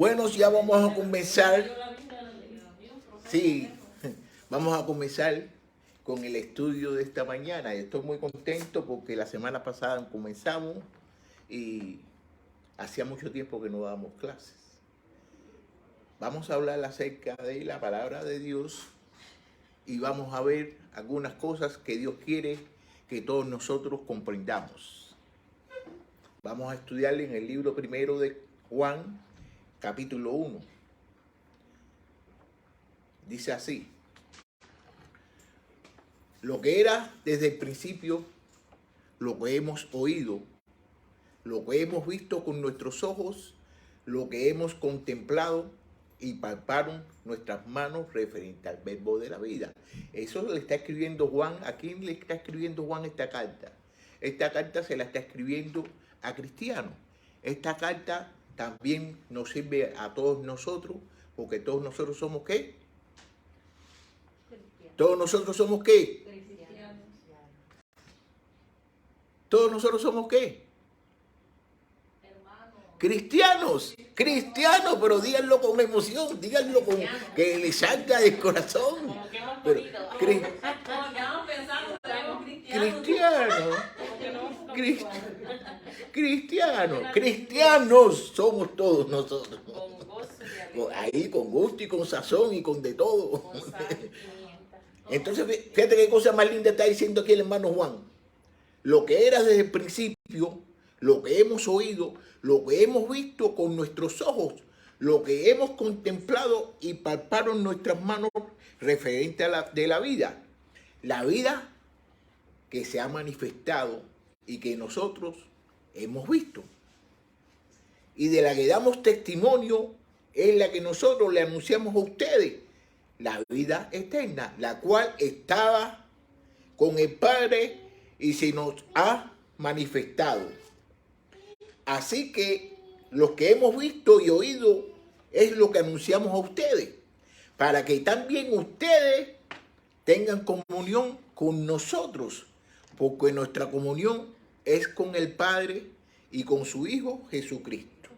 Bueno, ya vamos a comenzar. Sí, vamos a comenzar con el estudio de esta mañana. Estoy muy contento porque la semana pasada comenzamos y hacía mucho tiempo que no dábamos clases. Vamos a hablar acerca de la palabra de Dios y vamos a ver algunas cosas que Dios quiere que todos nosotros comprendamos. Vamos a estudiar en el libro primero de Juan, capítulo 1. Dice así: lo que era desde el principio, lo que hemos oído, lo que hemos visto con nuestros ojos, lo que hemos contemplado y palparon nuestras manos referente al verbo de la vida. Eso le está escribiendo Juan. ¿A quién le está escribiendo Juan esta carta? Esta carta se la está escribiendo a cristianos. Esta carta también nos sirve a todos nosotros, porque todos nosotros somos ¿qué? Todos nosotros somos ¿qué? Cristianos. Todos nosotros somos ¿qué? Cristianos, cristianos, pero díganlo con emoción, díganlo con que les salga del corazón. Como que hemos Pero, podido. cri- Como que hemos pensado que somos cristianos, Como que no hemos cristianos somos todos nosotros. Con gozo y alegría. Ahí con gusto y con sazón y con de todo. Con sal y pimienta. Entonces, fíjate qué cosa más linda está diciendo aquí el hermano Juan. Lo que era desde el principio, lo que hemos oído, lo que hemos visto con nuestros ojos, lo que hemos contemplado y palparon nuestras manos referente a de la vida. La vida que se ha manifestado y que nosotros hemos visto. Y de la que damos testimonio es la que nosotros le anunciamos a ustedes, la vida eterna, la cual estaba con el Padre y se nos ha manifestado. Así que lo que hemos visto y oído es lo que anunciamos a ustedes, para que también ustedes tengan comunión con nosotros, porque nuestra comunión es con el Padre y con su Hijo Jesucristo.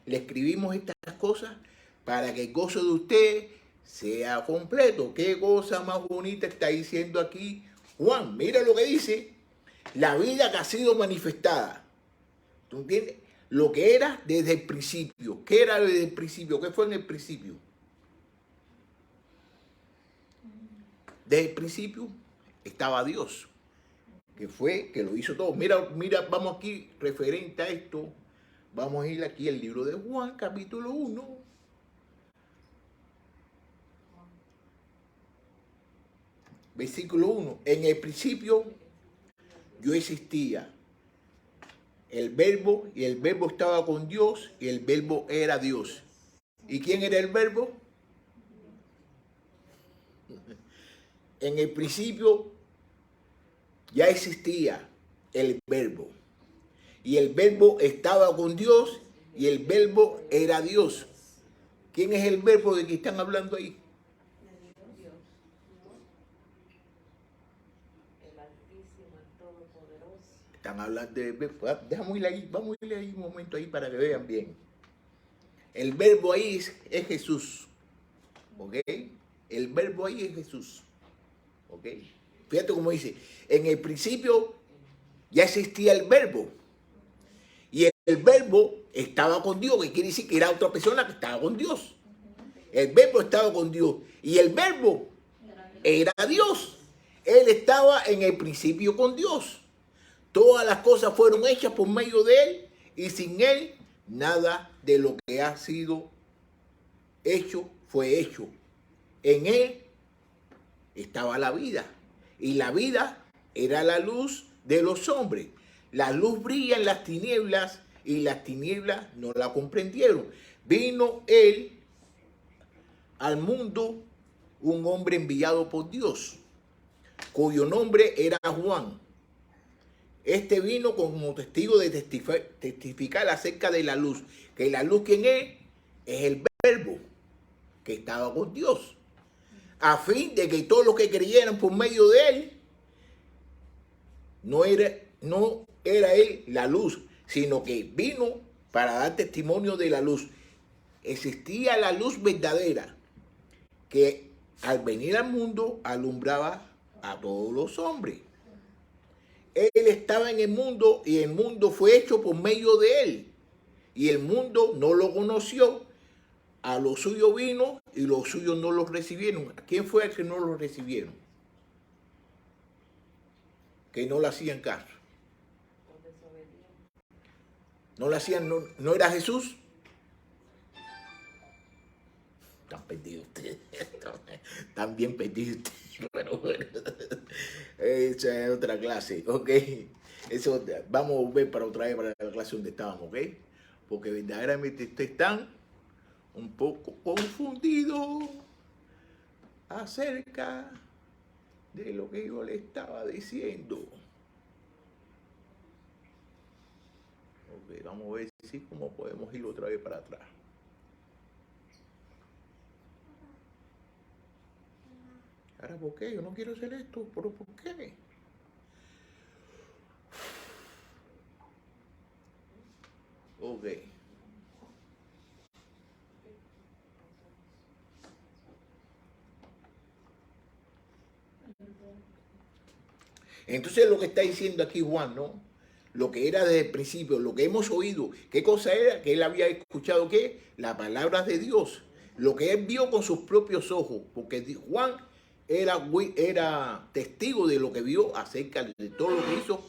Le escribimos estas cosas para que el gozo de ustedes sea completo. Qué cosa más bonita está diciendo aquí Juan. Mira lo que dice: la vida que ha sido manifestada. ¿Tú entiendes? Lo que era desde el principio. ¿Qué era desde el principio? ¿Qué fue en el principio? Desde el principio estaba Dios, que lo hizo todo. Mira, vamos aquí, referente a esto, vamos a ir aquí al libro de Juan, capítulo 1. Versículo 1. En el principio yo existía. El verbo, y el verbo estaba con Dios, y el verbo era Dios. ¿Y quién era el verbo? En el principio ya existía el verbo. Y el verbo estaba con Dios, y el verbo era Dios. ¿Quién es el verbo de que están hablando ahí? Están hablando de verbo. Vamos a ir ahí un momento ahí para que vean bien. El verbo ahí es Jesús. ¿Ok? El verbo ahí es Jesús. ¿Ok? Fíjate cómo dice: en el principio ya existía el verbo. Y el verbo estaba con Dios, que quiere decir que era otra persona que estaba con Dios. El verbo estaba con Dios. Y el verbo era Dios. Él estaba en el principio con Dios. Todas las cosas fueron hechas por medio de Él, y sin Él nada de lo que ha sido hecho fue hecho. En Él estaba la vida, y la vida era la luz de los hombres. La luz brilla en las tinieblas, y las tinieblas no la comprendieron. Vino Él al mundo, un hombre enviado por Dios, cuyo nombre era Juan. Este vino como testigo de testificar acerca de la luz. Que la luz, ¿quién es? Es el verbo que estaba con Dios. A fin de que todos los que creyeran por medio de Él, no era Él la luz, sino que vino para dar testimonio de la luz. existía la luz verdadera que al venir al mundo alumbraba a todos los hombres. Él estaba en el mundo y el mundo fue hecho por medio de él. Y el mundo no lo conoció. A los suyos vino y los suyos no los recibieron. ¿Quién fue el que no los recibieron? Que no le hacían caso. No le hacían, no era Jesús. Están perdidos ustedes. Están bien perdidos ustedes. Bueno. Esa es otra clase, ¿ok? Eso vamos a volver para otra vez para la clase donde estábamos, ¿ok? Porque verdaderamente ustedes están un poco confundidos acerca de lo que yo le estaba diciendo. Ok, vamos a ver si cómo podemos ir otra vez para atrás. Ahora, ¿por qué? Yo no quiero hacer esto, pero ¿por qué? Ok. Entonces lo que está diciendo aquí Juan, ¿no? Lo que era desde el principio, lo que hemos oído, ¿qué cosa era? Que él había escuchado, ¿qué? Las palabras de Dios. Lo que él vio con sus propios ojos, porque Juan era testigo de lo que vio acerca de todo lo que hizo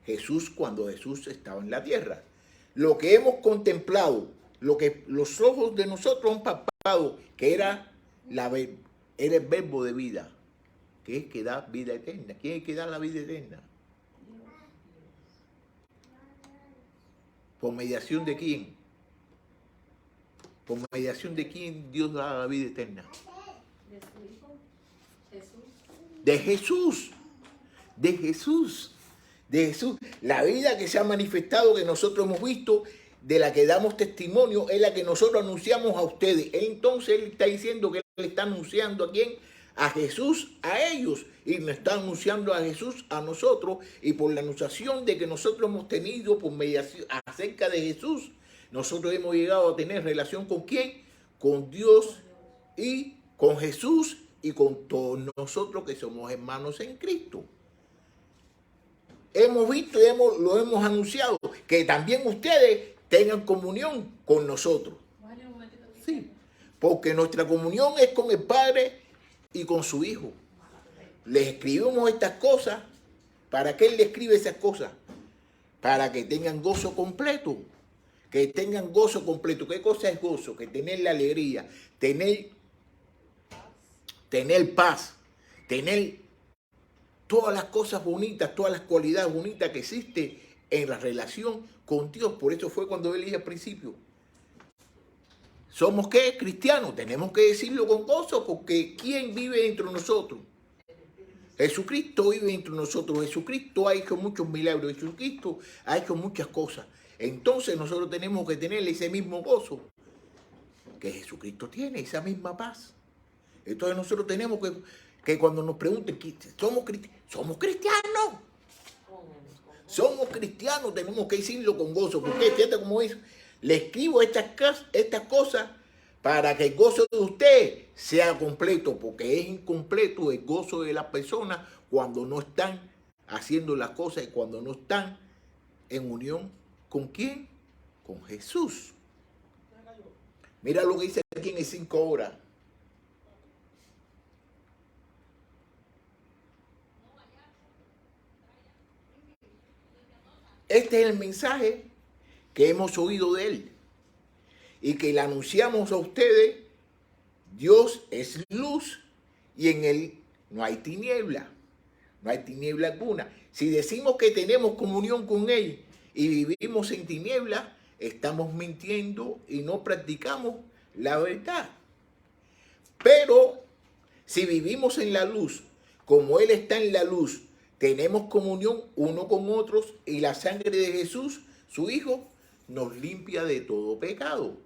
Jesús cuando Jesús estaba en la tierra. Lo que hemos contemplado, lo que los ojos de nosotros han palpado, que era el verbo de vida, que es que da vida eterna. ¿Quién es que da la vida eterna? ¿Por mediación de quién? ¿Por mediación de quién Dios da la vida eterna? De su hijo, Jesús. De Jesús. De Jesús. De Jesús. La vida que se ha manifestado, que nosotros hemos visto, de la que damos testimonio, es la que nosotros anunciamos a ustedes. Entonces él está diciendo que él está anunciando ¿a quién? A Jesús, a ellos, y nos está anunciando a Jesús a nosotros, y por la anunciación de que nosotros hemos tenido por mediación acerca de Jesús, nosotros hemos llegado a tener relación ¿con quién? Con Dios y con Jesús y con todos nosotros que somos hermanos en Cristo. Hemos visto y lo hemos anunciado, que también ustedes tengan comunión con nosotros. Sí, porque nuestra comunión es con el Padre y con su Hijo. Les escribimos estas cosas. ¿Para qué Él le escribe esas cosas? Para que tengan gozo completo. Que tengan gozo completo. ¿Qué cosa es gozo? Que tener la alegría, tener paz, tener todas las cosas bonitas, todas las cualidades bonitas que existen en la relación con Dios. Por eso fue cuando Él dijo al principio: ¿somos qué? Cristianos. Tenemos que decirlo con gozo, porque ¿quién vive entre nosotros? Jesucristo vive entre nosotros. Jesucristo ha hecho muchos milagros. Jesucristo ha hecho muchas cosas. Entonces nosotros tenemos que tener ese mismo gozo que Jesucristo tiene, esa misma paz. Entonces nosotros tenemos que cuando nos pregunten, ¿somos cristianos? ¡Somos cristianos! Somos cristianos, tenemos que decirlo con gozo. Porque fíjate cómo es. Le escribo estas cosas para que el gozo de usted sea completo, porque es incompleto el gozo de las personas cuando no están haciendo las cosas y cuando no están en unión ¿con quién? Con Jesús. Mira lo que dice aquí en el 5 horas. Este es el mensaje que hemos oído de Él y que le anunciamos a ustedes. Dios es luz y en Él no hay tiniebla, no hay tiniebla alguna. Si decimos que tenemos comunión con Él y vivimos en tiniebla, estamos mintiendo y no practicamos la verdad. Pero si vivimos en la luz, como Él está en la luz, tenemos comunión uno con otros y la sangre de Jesús, su Hijo, nos limpia de todo pecado.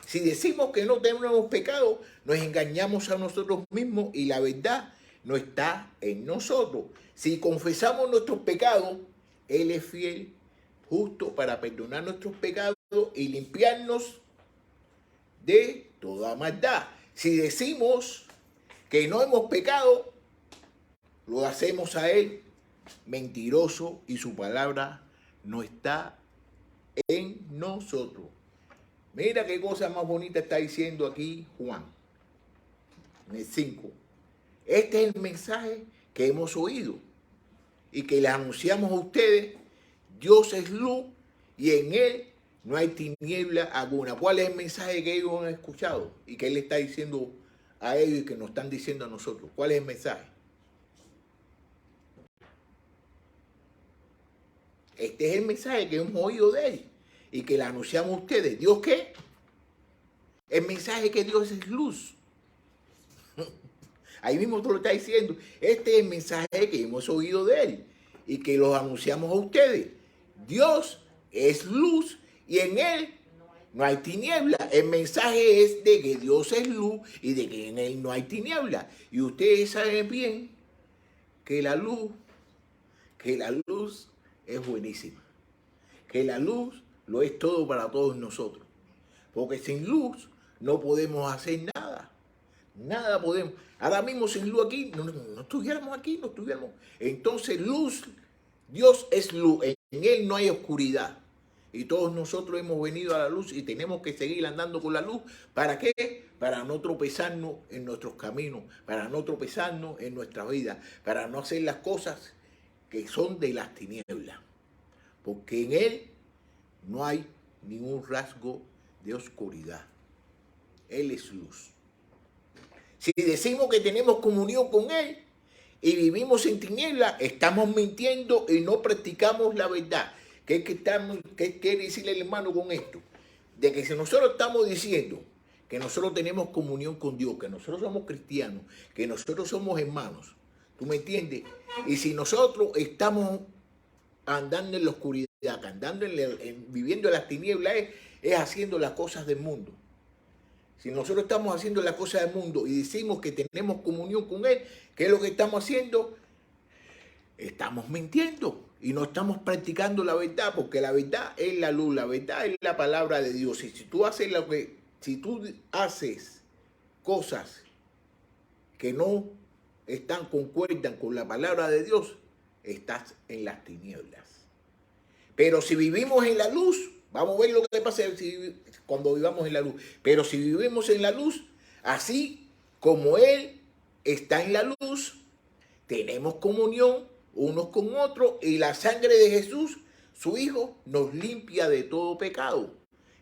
Si decimos que no tenemos pecado, nos engañamos a nosotros mismos y la verdad no está en nosotros. Si confesamos nuestros pecados, Él es fiel, justo para perdonar nuestros pecados y limpiarnos de toda maldad. Si decimos que no hemos pecado, lo hacemos a él mentiroso y su palabra no está en nosotros. Mira qué cosa más bonita está diciendo aquí Juan, en el 5. Este es el mensaje que hemos oído y que les anunciamos a ustedes. Dios es luz y en él no hay tiniebla alguna. ¿Cuál es el mensaje que ellos han escuchado y que él está diciendo a ellos y que nos están diciendo a nosotros? ¿Cuál es el mensaje? Este es el mensaje que hemos oído de él y que le anunciamos a ustedes. ¿Dios qué? El mensaje que Dios es luz. Ahí mismo tú lo estás diciendo. Este es el mensaje que hemos oído de él y que los anunciamos a ustedes. Dios es luz y en él no hay tiniebla. El mensaje es de que Dios es luz y de que en él no hay tiniebla. Y ustedes saben bien que la luz es buenísima. Que la luz lo es todo para todos nosotros. Porque sin luz no podemos hacer nada. Nada podemos. Ahora mismo sin luz aquí, no estuviéramos aquí, no estuviéramos. Entonces luz, Dios es luz. En él no hay oscuridad. Y todos nosotros hemos venido a la luz y tenemos que seguir andando con la luz. ¿Para qué? Para no tropezarnos en nuestros caminos, para no tropezarnos en nuestra vida, para no hacer las cosas que son de las tinieblas. Porque en él no hay ningún rasgo de oscuridad. Él es luz. Si decimos que tenemos comunión con él y vivimos en tinieblas, estamos mintiendo y no practicamos la verdad. ¿Qué quiere decirle el hermano con esto? De que si nosotros estamos diciendo que nosotros tenemos comunión con Dios, que nosotros somos cristianos, que nosotros somos hermanos, ¿tú me entiendes? Y si nosotros estamos andando en la oscuridad, andando viviendo en las tinieblas, es haciendo las cosas del mundo. Si nosotros estamos haciendo las cosas del mundo y decimos que tenemos comunión con él, ¿qué es lo que estamos haciendo? Estamos mintiendo y no estamos practicando la verdad, porque la verdad es la luz, la verdad es la palabra de Dios. Y si tú haces cosas que no concuerdan con la palabra de Dios, estás en las tinieblas. Pero si vivimos en la luz, vamos a ver lo que pasa cuando vivamos en la luz. Pero si vivimos en la luz, así como él está en la luz, tenemos comunión unos con otros y la sangre de Jesús, su Hijo, nos limpia de todo pecado.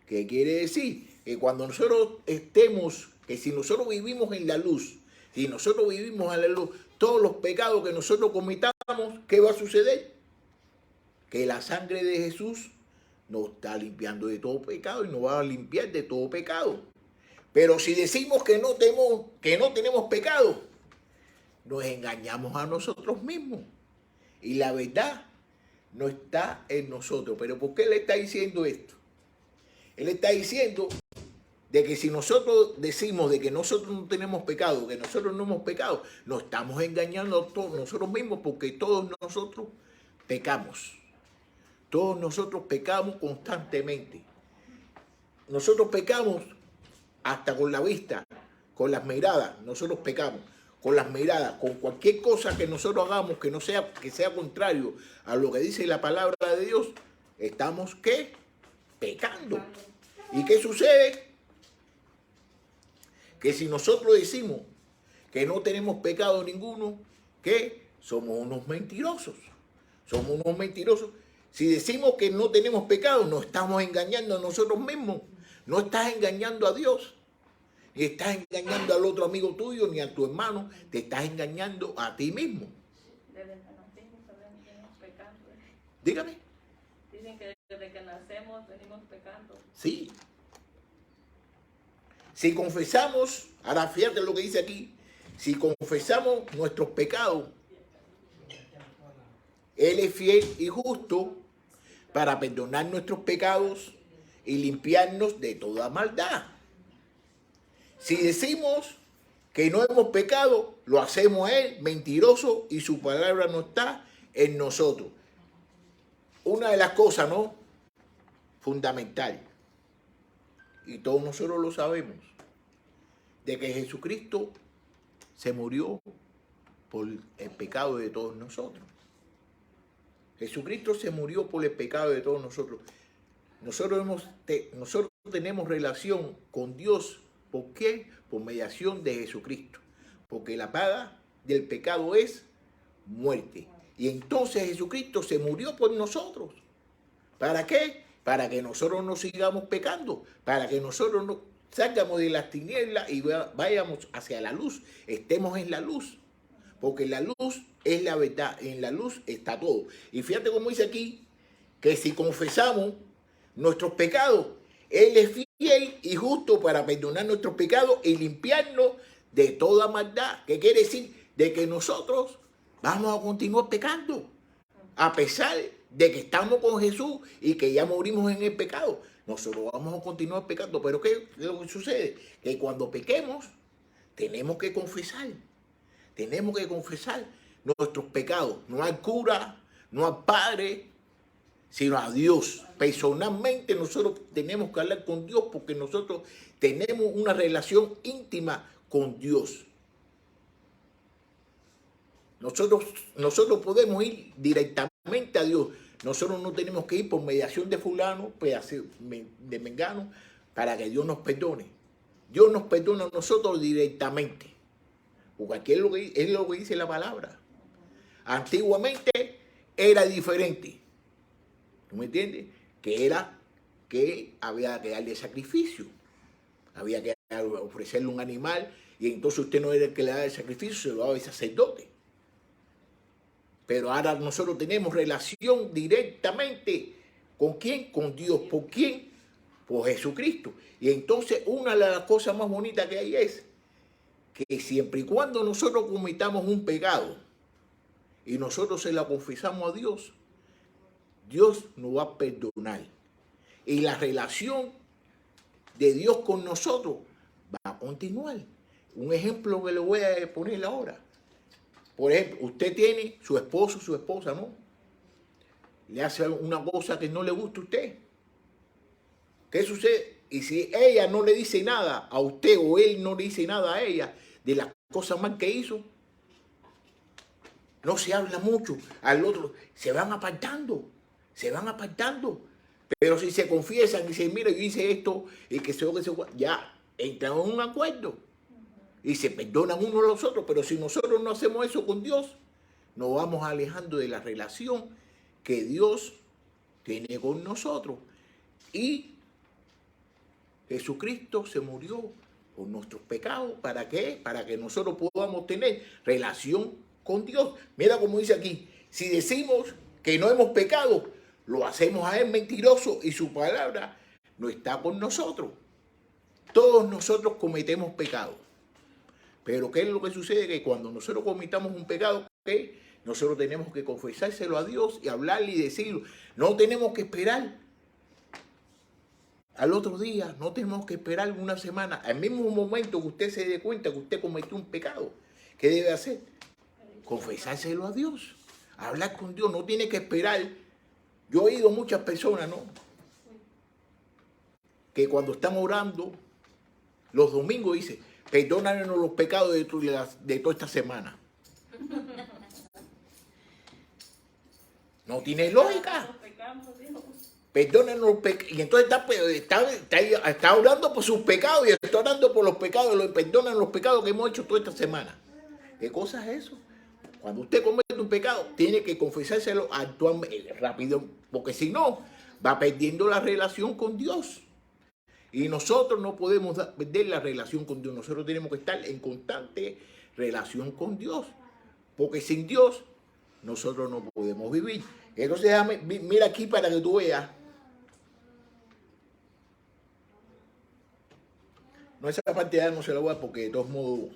¿Qué quiere decir? Que cuando nosotros que si nosotros vivimos en la luz, si nosotros vivimos en la luz, todos los pecados que nosotros cometamos, ¿qué va a suceder? Que la sangre de Jesús nos está limpiando de todo pecado y nos va a limpiar de todo pecado. Pero si decimos que no tenemos pecado, nos engañamos a nosotros mismos. Y la verdad no está en nosotros. ¿Pero por qué le está diciendo esto? Él está diciendo de que si nosotros decimos de que nosotros no tenemos pecado, que nosotros no hemos pecado, nos estamos engañando a todos nosotros mismos, porque todos nosotros pecamos. Todos nosotros pecamos constantemente. Nosotros pecamos hasta con la vista, con las miradas. Nosotros pecamos con las miradas, con cualquier cosa que nosotros hagamos que sea contrario a lo que dice la palabra de Dios. Estamos ¿qué? Pecando. ¿Y qué sucede? Que si nosotros decimos que no tenemos pecado ninguno, que somos unos mentirosos. Somos unos mentirosos. Si decimos que no tenemos pecado, nos estamos engañando a nosotros mismos. No estás engañando a Dios. Ni estás engañando al otro amigo tuyo, ni a tu hermano. Te estás engañando a ti mismo. Desde que nacimos venimos pecando. Dígame. Dicen que desde que nacemos venimos pecando. Sí. Si confesamos, ahora fíjate lo que dice aquí, si confesamos nuestros pecados, Él es fiel y justo para perdonar nuestros pecados y limpiarnos de toda maldad. Si decimos que no hemos pecado, lo hacemos a Él mentiroso y su palabra no está en nosotros. Una de las cosas, ¿no? Fundamental. y todos nosotros lo sabemos, de que Jesucristo se murió por el pecado de todos nosotros. Jesucristo se murió por el pecado de todos nosotros. Nosotros tenemos relación con Dios. ¿Por qué? Por mediación de Jesucristo. Porque la paga del pecado es muerte. Y entonces Jesucristo se murió por nosotros. ¿Para qué? Para que nosotros no sigamos pecando. Para que nosotros no salgamos de las tinieblas y vayamos hacia la luz. Estemos en la luz. Porque la luz es la verdad. En la luz está todo. Y fíjate cómo dice aquí, que si confesamos nuestros pecados, Él es fiel y justo para perdonar nuestros pecados y limpiarnos de toda maldad. ¿Qué quiere decir? De que nosotros vamos a continuar pecando, a pesar de que estamos con Jesús y que ya morimos en el pecado. Nosotros vamos a continuar pecando. Pero ¿qué es lo que sucede? Que cuando pequemos, tenemos que confesar. Tenemos que confesar nuestros pecados. No al cura, no al padre, sino a Dios. Personalmente nosotros tenemos que hablar con Dios porque nosotros tenemos una relación íntima con Dios. Nosotros podemos ir directamente a Dios. Nosotros no tenemos que ir por mediación de fulano, de mengano, para que Dios nos perdone. Dios nos perdona a nosotros directamente. Porque aquí es lo que dice la palabra. Antiguamente era diferente. ¿Tú me entiendes? Que había que darle sacrificio. Había que ofrecerle un animal y entonces usted no era el que le daba el sacrificio, se lo daba el sacerdote. Pero ahora nosotros tenemos relación directamente. ¿Con quién? Con Dios. ¿Por quién? Por Jesucristo. Y entonces una de las cosas más bonitas que hay es que siempre y cuando nosotros cometamos un pecado y nosotros se la confesamos a Dios, Dios nos va a perdonar. Y la relación de Dios con nosotros va a continuar. Un ejemplo que le voy a poner ahora. Por ejemplo, usted tiene su esposo, su esposa, ¿no? Le hace una cosa que no le gusta a usted. ¿Qué sucede? Y si ella no le dice nada a usted o él no le dice nada a ella de las cosas mal que hizo, no se habla mucho. Al otro se van apartando. Pero si se confiesan y dicen, mira, yo hice esto y que ya entran en un acuerdo y se perdonan unos a los otros. Pero si nosotros no hacemos eso con Dios, nos vamos alejando de la relación que Dios tiene con nosotros. Y Jesucristo se murió por nuestros pecados. ¿Para qué? Para que nosotros podamos tener relación con Dios. Mira cómo dice aquí, si decimos que no hemos pecado, lo hacemos a Él mentiroso y su palabra no está con nosotros. Todos nosotros cometemos pecado. Pero ¿qué es lo que sucede? Que cuando nosotros cometamos un pecado, ¿qué? Nosotros tenemos que confesárselo a Dios y hablarle y decirlo. No tenemos que esperar al otro día, no tenemos que esperar una semana. Al mismo momento que usted se dé cuenta que usted cometió un pecado, ¿qué debe hacer? Confesárselo a Dios. Hablar con Dios, no tiene que esperar. Yo he oído muchas personas, ¿no? Que cuando están orando, los domingos dice, perdónanos los pecados de toda esta semana. No tiene lógica. Perdónanos los pecados. Y entonces está orando por sus pecados y está orando por los pecados. Perdonan los pecados que hemos hecho toda esta semana. ¿Qué cosa es eso? Cuando usted comete un pecado, tiene que confesárselo actualmente, rápido, porque si no, va perdiendo la relación con Dios. Y nosotros no podemos perder la relación con Dios. Nosotros tenemos que estar en constante relación con Dios. Porque sin Dios, nosotros no podemos vivir. Entonces, mira aquí para que tú veas. No, esa parte ya no se la voy a dar porque de todos modos...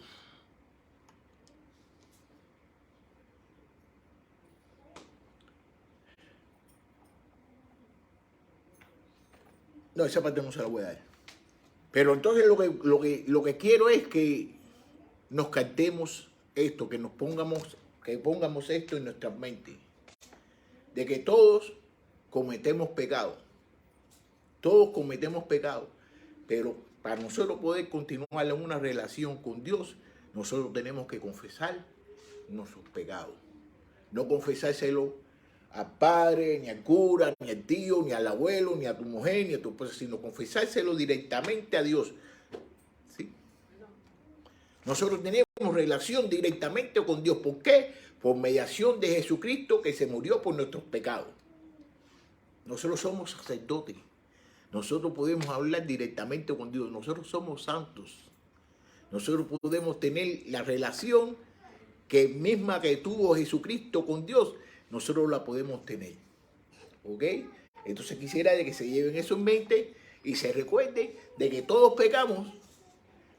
No, esa parte no se la voy a dar. Pero entonces lo que quiero es que nos captemos esto, que pongamos esto en nuestra mente. De que todos cometemos pecado. Todos cometemos pecado. Pero para nosotros poder continuar en una relación con Dios, nosotros tenemos que confesar nuestros pecados. No confesárselo al padre, ni al cura, ni al tío, ni al abuelo, ni a tu mujer, ni a tu esposa, sino confesárselo directamente a Dios. ¿Sí? Nosotros tenemos relación directamente con Dios. ¿Por qué? Por mediación de Jesucristo que se murió por nuestros pecados. Nosotros somos sacerdotes. Nosotros podemos hablar directamente con Dios. Nosotros somos santos. Nosotros podemos tener la relación que misma que tuvo Jesucristo con Dios, nosotros la podemos tener. ¿Ok? Entonces quisiera de que se lleven eso en mente y se recuerden de que todos pecamos,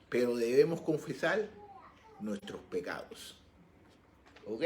pero debemos confesar nuestros pecados. ¿Ok?